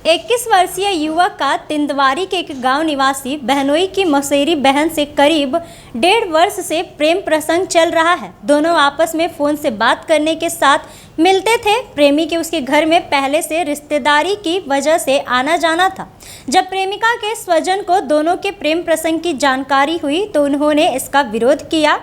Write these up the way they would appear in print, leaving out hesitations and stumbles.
21 वर्षीय युवक का तिंदवारी के एक गांव निवासी बहनोई की मौसेरी बहन से करीब 1.5 वर्ष से प्रेम प्रसंग चल रहा है। दोनों आपस में फोन से बात करने के साथ मिलते थे। प्रेमी के उसके घर में पहले से रिश्तेदारी की वजह से आना जाना था। जब प्रेमिका के स्वजन को दोनों के प्रेम प्रसंग की जानकारी हुई तो उन्होंने इसका विरोध किया।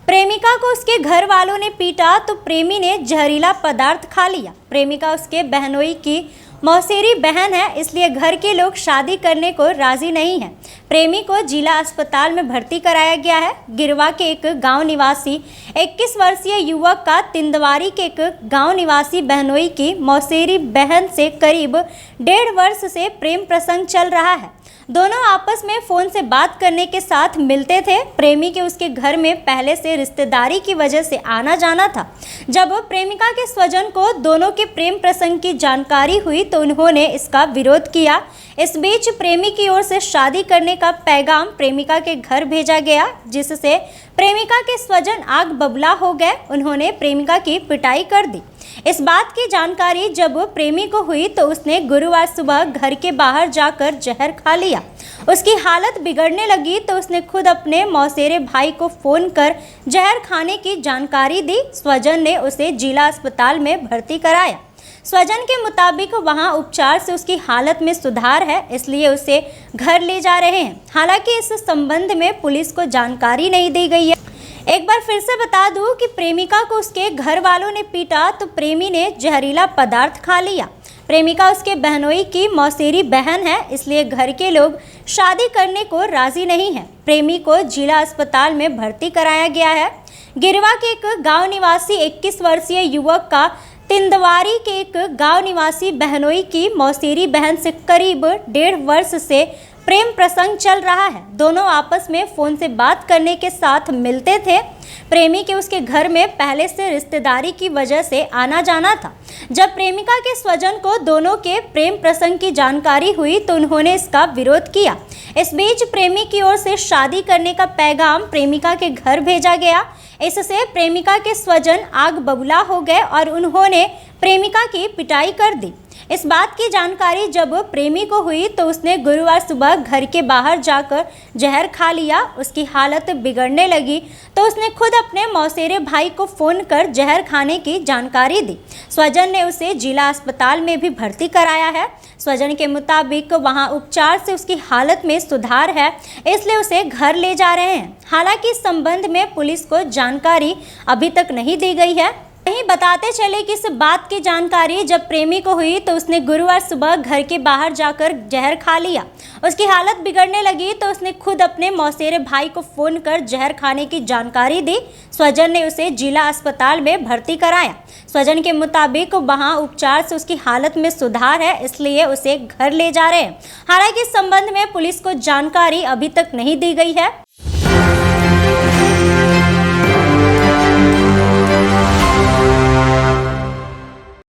प्रेमिका को उसके घर वालों ने पीटा तो प्रेमी ने जहरीला पदार्थ खा लिया। प्रेमिका उसके बहनोई की मौसेरी बहन है, इसलिए घर के लोग शादी करने को राजी नहीं हैं। प्रेमी को जिला अस्पताल में भर्ती कराया गया है। गिरवा के एक गांव निवासी 21 वर्षीय युवक का तिंदवारी के एक गांव निवासी बहनोई की मौसेरी बहन से करीब 1.5 वर्ष से प्रेम प्रसंग चल रहा है। दोनों आपस में फोन से बात करने के साथ मिलते थे। प्रेमी के उसके घर में पहले से रिश्तेदारी की वजह से आना जाना था। जब प्रेमिका के स्वजन को दोनों के प्रेम प्रसंग की जानकारी हुई तो उन्होंने इसका विरोध किया। इस बीच प्रेमी की ओर से शादी करने का पैगाम प्रेमिका के घर भेजा गया, जिससे प्रेमिका के स्वजन आग बबूला हो गए। उन्होंने प्रेमिका की पिटाई कर दी। इस बात की जानकारी जब प्रेमी को हुई तो उसने गुरुवार सुबह घर के बाहर जाकर जहर खा लिया। उसकी हालत बिगड़ने लगी तो उसने खुद अपने मौसेरे भाई को फोन कर जहर खाने की जानकारी दी। स्वजन ने उसे जिला अस्पताल में भर्ती कराया। स्वजन के मुताबिक वहां उपचार से उसकी हालत में सुधार है, इसलिए उसे घर ले जा रहे हैं। हालांकि इस संबंध में पुलिस को जानकारी नहीं दी गई है। एक बार फिर से बता दूं कि प्रेमिका को उसके घर वालों ने पीटा तो प्रेमी ने जहरीला पदार्थ खा लिया। प्रेमिका उसके बहनोई की मौसेरी बहन है, इसलिए घर के लोग शादी करने को राजी नहीं है। प्रेमी को जिला अस्पताल में भर्ती कराया गया है। गिरवा के एक गांव निवासी 21 वर्षीय युवक का तिंदवारी के एक गांव निवासी बहनोई की मौसेरी बहन से करीब 1.5 वर्ष से प्रेम प्रसंग चल रहा है। दोनों आपस में फोन से बात करने के साथ मिलते थे। प्रेमी के उसके घर में पहले से रिश्तेदारी की वजह से आना जाना था। जब प्रेमिका के स्वजन को दोनों के प्रेम प्रसंग की जानकारी हुई तो उन्होंने इसका विरोध किया। इस बीच प्रेमी की ओर से शादी करने का पैगाम प्रेमिका के घर भेजा गया। इससे प्रेमिका के स्वजन आग बबूला हो गए और उन्होंने प्रेमिका की पिटाई कर दी। इस बात की जानकारी जब प्रेमी को हुई तो उसने गुरुवार सुबह घर के बाहर जाकर जहर खा लिया। उसकी हालत बिगड़ने लगी तो उसने खुद अपने मौसेरे भाई को फोन कर जहर खाने की जानकारी दी। स्वजन ने उसे जिला अस्पताल में भी भर्ती कराया है। स्वजन के मुताबिक वहां उपचार से उसकी हालत में सुधार है, इसलिए उसे घर ले जा रहे हैं। हालांकि इस संबंध में पुलिस को जानकारी अभी तक नहीं दी गई है। वहीं बताते चले कि इस बात की जानकारी जब प्रेमी को हुई तो उसने गुरुवार सुबह घर के बाहर जाकर जहर खा लिया। उसकी हालत बिगड़ने लगी तो उसने खुद अपने मौसेरे भाई को फोन कर जहर खाने की जानकारी दी। स्वजन ने उसे जिला अस्पताल में भर्ती कराया। स्वजन के मुताबिक वहां उपचार से उसकी हालत में सुधार है, इसलिए उसे घर ले जा रहे हैं। हालांकि इस संबंध में पुलिस को जानकारी अभी तक नहीं दी गई है।